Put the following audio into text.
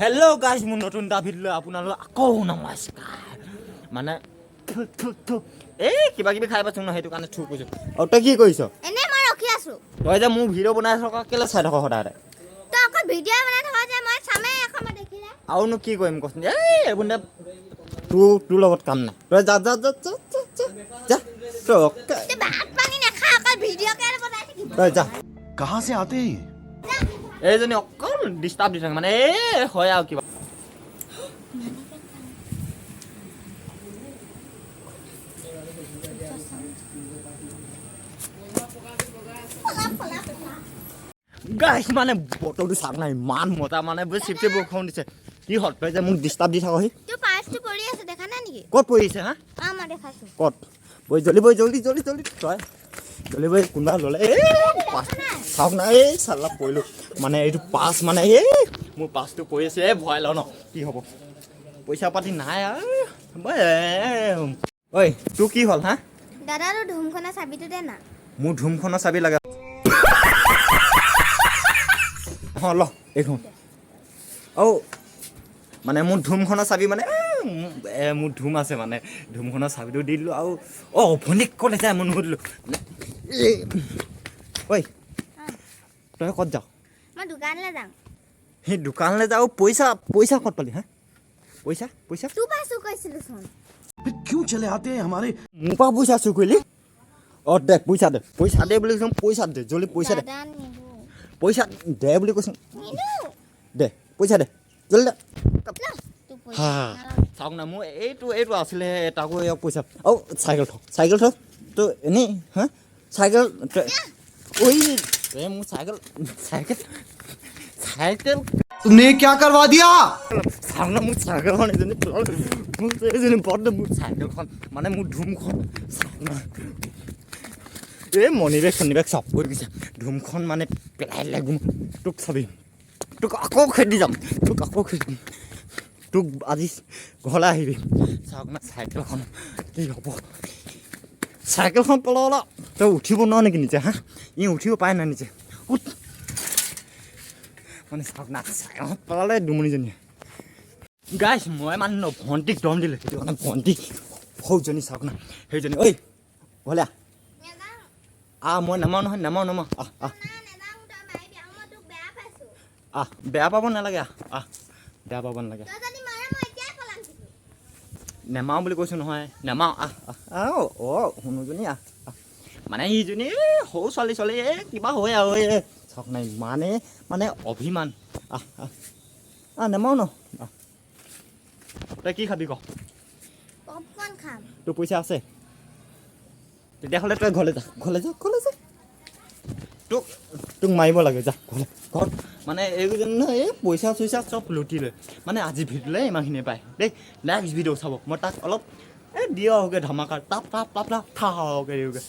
hello' guys মোৰ নতুন এটা ভিডিঅ'লৈ আপোনালোক আকৌ নমস্কাৰ মানে এই কিবা কিবি খাই পাইছোঁ ন সেইটো কাৰণে থু কৈছোঁ আৰু তই কি কৰিছ এনে মই ৰখি আছো তই যে মোৰ ভিডিঅ' বনাই থকা কেলৈ চাই থাক সদায় তই অকল ভিডিঅ' বনাই থকা যে মই চামেই এখন মই দেখিলে আৰুনো কি কৰিম কচোন এই এইবোৰ তোৰ লগত কাম নাই তই যা যা যা যা যা তই ভাত পানী নাখা অকল ভিডিঅ' কেলে বনাই থাকিব তই যা कहाँ से आते हैं এইজনী অকল ডিষ্টাৰ্ব দি থাকে মানে এই হয় আৰু কিবা গাইছ মানে বতৰটো চাওক না ইমান মজা মানে চিপচে বৰষুণ দিছে কি হ'ল তই যে মোক ডিষ্টাৰ্ব দি থাকহি তোৰ পাৰ্চটো পৰি আছে দেখা নাই নেকি ক'ত পৰিছে হা মই দেখাইছো ক'ত বৈ জল্দি বৈ জল্দি জল্দি জল্দি তই জল্দি বৈ কোনোবা ল'লে এই চাওক না এই চাল্লা পৰিলোঁ মানে এইটো পাছ মানে এই মোৰ পাছটো পৰি আছে এই ভয় লওঁ ন কি হ'ব পইচা পাতি নাই আৰু ঐ তোৰ কি হ'ল হা দাদা তোৰ ধুমখনৰ চাবিটো দে না মোৰ ধুমখনৰ চাবি লাগে অঁ ল এইখন অ' মানে মোৰ ধুমখনৰ চাবি মানে মোৰ ধুম আছে মানে ধুমখনৰ চাবিটো দি দিলোঁ আৰু অঁ ভনীক ক'ত যায় মই নুসুধিলোঁ ঐ তই ক'ত যাওঁ মই দোকানলৈ যাম সেই দোকানলৈ যাওঁ পইচা পইচা ক'ত পালি হা পইচা পইচা তোৰ পৰা চুৰ কৰিছিলো চোন फिर क्यों चले आते हैं हमारे মোৰ পৰা পইচা চুৰ কৰিলি অঁ দে পইচা দে বুলি কৈছোঁ পইচা দে জল্দি পইচা দে দাদা নিদো পইচা দে বুলি কৈছোঁ নিদো দে পইচা দে জল্দি দে তোৰ হা পইচা চাওক না মোৰ এইটো আছিলে তাকো পইচা অঁ চাইকেল থ তো এনেই হা চাইকেল ঐ মোৰ চাইকেল तुमने क्या करवा दिया চাওক না মোৰ চাইকেলখন এজনী বদ মোৰ চাইকেলখন মানে মোৰ ধুমখন চাওক না এই মণিবেগ চনিবেগ চব কৰি দিছে ধুমখন মানে পেলাই লাগিব তোক চাবি তোক আকৌ খেদি যাম তোক আজি ঘৰলৈ আহিবি চাওক না চাইকেলখন কি হ'ব চাইকেলখন পেলালা তই উঠিব নোৱাৰ নেকি নিজে হা ই উঠিব পাৰে নাই নিজে উঠ মানে চাওক না চাইকেলখন পেলালে দুমণিজনীয়ে গাইছ মই মানে ন ভণ্টিক দম দিলোঁ সেইটো কাৰণে ভণ্টিক সৌজনী চাওক না সেইজনী ঐ ভলে মই নামাওঁ নহয় নামাওঁ বেয়া পাব নালাগে বেয়া পাব নালাগে নেমাওঁ বুলি কৈছোঁ নহয় নেমাওঁ শুনোজনী মানে ইজনী সৰু ছোৱালী কিবা হয় আৰু এই চাওক নাই মানে অভিমান নেমাওঁ ন তই কি খাবি ক পপকৰ্ণ খাম তোৰ পইচা আছে তেতিয়াহ'লে তই ঘৰলৈ যা তোক মাৰিব লাগে যা ঘৰত মানে এইকেইজন এই পইচা চইচা চব লুটি লৈ মানে আজি ভিডিঅ'লৈ ইমানখিনিয়ে পায় দেই নেক্সট ভিডিঅ' চাব মই তাক অলপ দিয়কে ধমাকাৰ টাপ ঠাকে দিওঁগৈ